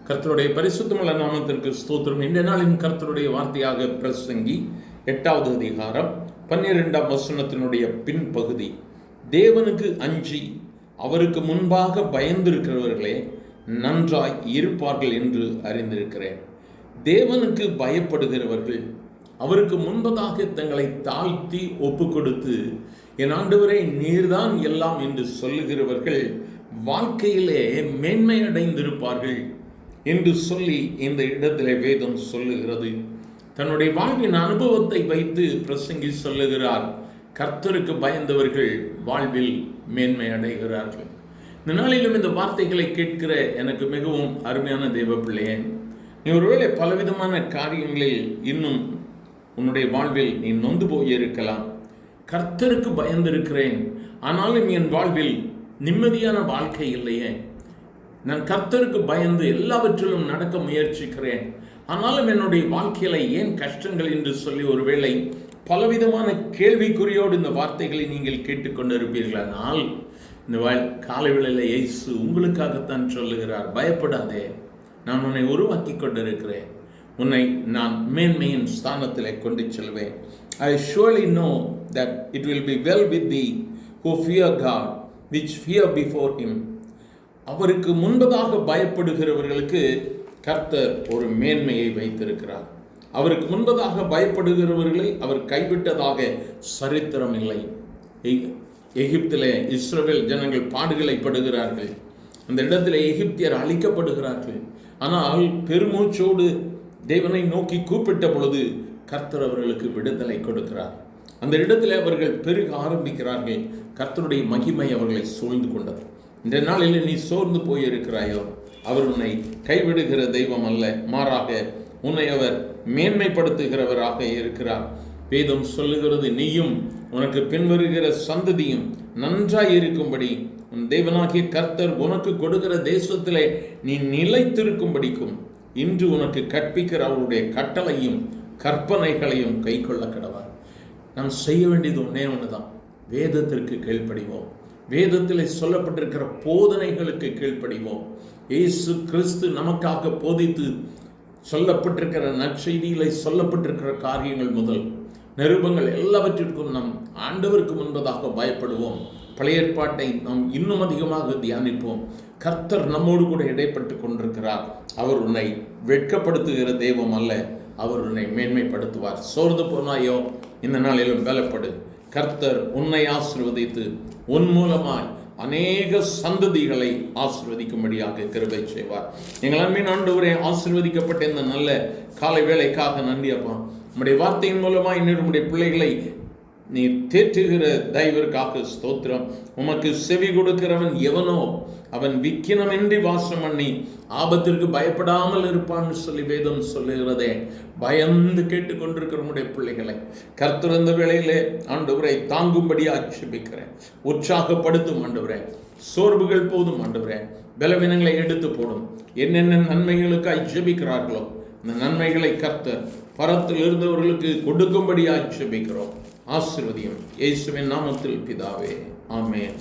கர்த்தருடைய பரிசுத்தமுள்ள நாமத்திற்கு ஸ்தோத்திரம். இந்த நாளின் கர்த்தருடைய வார்த்தையாக பிரசங்கி 8வது அதிகாரம் 12ஆம் வசனத்தினுடைய பின்பகுதி. தேவனுக்கு அஞ்சி அவருக்கு முன்பாக பயந்திருக்கிறவர்களே நன்றாய் இருப்பார்கள் என்று அறிந்திருக்கிறேன். தேவனுக்கு பயப்படுகிறவர்கள், அவருக்கு முன்பதாக தங்களை தாழ்த்தி ஒப்பு கொடுத்து என் ஆண்டவரே நீர்தான் எல்லாம் என்று சொல்லுகிறவர்கள் வாழ்க்கையிலே மேன்மை அடைந்திருப்பார்கள் என்று சொல்லி இந்த இடத்திலே வேதம் சொல்லுகிறது. தன்னுடைய வாழ்வின் அனுபவத்தை வைத்து பிரசங்கி சொல்லுகிறார். கர்த்தருக்கு பயந்தவர்கள் வாழ்வில் மேன்மை அடைகிறார்கள். இந்த நாளிலும் இந்த வார்த்தைகளை கேட்கிற எனக்கு மிகவும் அருமையான தேவ பிள்ளையே, நீ ஒருவேளை பலவிதமான காரியங்களில் இன்னும் உன்னுடைய வாழ்வில் நீ நொந்து போயிருக்கலாம். கர்த்தருக்கு பயந்திருக்கிறேன், ஆனாலும் என் வாழ்வில் நிம்மதியான வாழ்க்கை இல்லையே. நான் கர்த்தருக்கு பயந்து எல்லாவற்றிலும் நடக்க முயற்சிக்கிறேன், ஆனாலும் என்னுடைய வாழ்க்கையில ஏன் கஷ்டங்கள் என்று சொல்லி ஒருவேளை பலவிதமான கேள்விக்குறியோடு இந்த வார்த்தைகளை நீங்கள் கேட்டுக்கொண்டிருப்பீர்கள். ஆனால் இந்த காலைவேளையில் இயேசு உங்களுக்காகத்தான் சொல்லுகிறார், பயப்படாதே, நான் உன்னை உருவாக்கி கொண்டிருக்கிறேன், உன்னை நான் மேன்மையின் ஸ்தானத்திலே கொண்டு செல்வேன். I surely know that it will be well with thee who fear God, which fear before him. அவருக்கு முன்பதாக பயப்படுகிறவர்களுக்கு கர்த்தர் ஒரு மேன்மையை வைத்திருக்கிறார். அவருக்கு முன்பதாக பயப்படுகிறவர்களை அவர் கைவிட்டதாக சரித்திரம் இல்லை. எகிப்திலே இஸ்ரவேல் ஜனங்கள் பாடுகளை படுகிறார்கள். அந்த இடத்திலே எகிப்தியர் அழிக்கப்படுகிறார்கள். ஆனால் பெருமூச்சோடு தேவனை நோக்கி கூப்பிட்ட பொழுது கர்த்தர் அவர்களுக்கு விடுதலை கொடுக்கிறார். அந்த இடத்திலே அவர்கள் பெருக ஆரம்பிக்கிறார்கள். கர்த்தருடைய மகிமை அவர்களை சூழ்ந்து கொண்டது. இந்த நாளில் நீ சோர்ந்து போயிருக்கிறாயோ, அவர் உன்னை கைவிடுகிற தெய்வம் அல்ல, மாறாக உன்னை அவர் மேன்மைப்படுத்துகிறவராக இருக்கிறார். வேதம் சொல்லுகிறது, நீயும் உனக்கு பின்வருகிற சந்ததியும் நன்றாய் இருக்கும்படி உன் தேவனாகிய கர்த்தர் உனக்கு கொடுக்கிற தேசத்திலே நீ நிலைத்திருக்கும்படிக்கும் இன்று உனக்கு கற்பிக்கிற அவருடைய கட்டளையும் கற்பனைகளையும் கை கொள்ள கடவார். நாம் செய்ய வேண்டியது ஒன்னே ஒன்றுதான், வேதத்திற்கு கீழ்ப்படிவோம். வேதத்தில் சொல்லப்பட்டிருக்கிற போதனைகளுக்கு கீழ்ப்படிவோம். இயேசு கிறிஸ்து நமக்காக போதித்து சொல்லப்பட்டிருக்கிற நற்செய்தியிலே சொல்லப்பட்டிருக்கிற காரியங்கள் முதல் நிருபங்கள் எல்லாவற்றிற்கும் நாம் ஆண்டவருக்கு முன்பதாக பயப்படுவோம். பழைய ஏற்பாட்டை நாம் இன்னும் அதிகமாக தியானிப்போம். கர்த்தர் நம்மோடு கூட இடைப்பட்டு கொண்டிருக்கிறார். அவர் உன்னை வெட்கப்படுத்துகிற தெய்வம் அல்ல, அவர் உன்னை மேன்மைப்படுத்துவார். சோர்ந்து போனாயோ, இந்த நாளிலும் பலப்படு. கர்த்தர் உன்னை ஆசீர்வதித்து உன் மூலமாய் அநேக சந்ததிகளை ஆசீர்வதிக்கும்படியாக கிருபை செய்வார். எங்கள் அன்பின் ஆண்டவரே, ஆசீர்வதிக்கப்பட்ட இந்த நல்ல காலை வேளைக்காக நன்றி அப்பா. நம்முடைய வார்த்தையின் மூலமாய் நம்முடைய பிள்ளைகளை நீ தேற்றுகிற தயவிற்காக ஸ்தோத்திரம். உமக்கு செவி கொடுக்கிறவன் எவனோ அவன் விக்கினமின்றி வாசம் பண்ணி ஆபத்திற்கு பயப்படாமல் இருப்பான்னு சொல்லி வேதம் சொல்லுகிறதே. பயந்து கேட்டுக்கொண்டிருக்கிற நம்முடைய பிள்ளைகளை கர்த்தர் இந்த வேளையிலே ஆண்டவரை தாங்கும்படி ஆட்சேபிக்கிறேன். உற்சாகப்படுத்தும் ஆண்டவரே, சோர்வுகள் போதும் ஆண்டவரே, பலவீனங்களை எடுத்து போடும். என்னென்ன நன்மைகளுக்கு ஜெபிக்கிறார்களோ இந்த நன்மைகளை கர்த்தர் பரத்தில் இருந்தவர்களுக்கு கொடுக்கும்படி ஆட்சேபிக்கிறோம். ஆசீர்வதியும் இயேசுவின் நாமத்தில் பிதாவே, ஆமென்.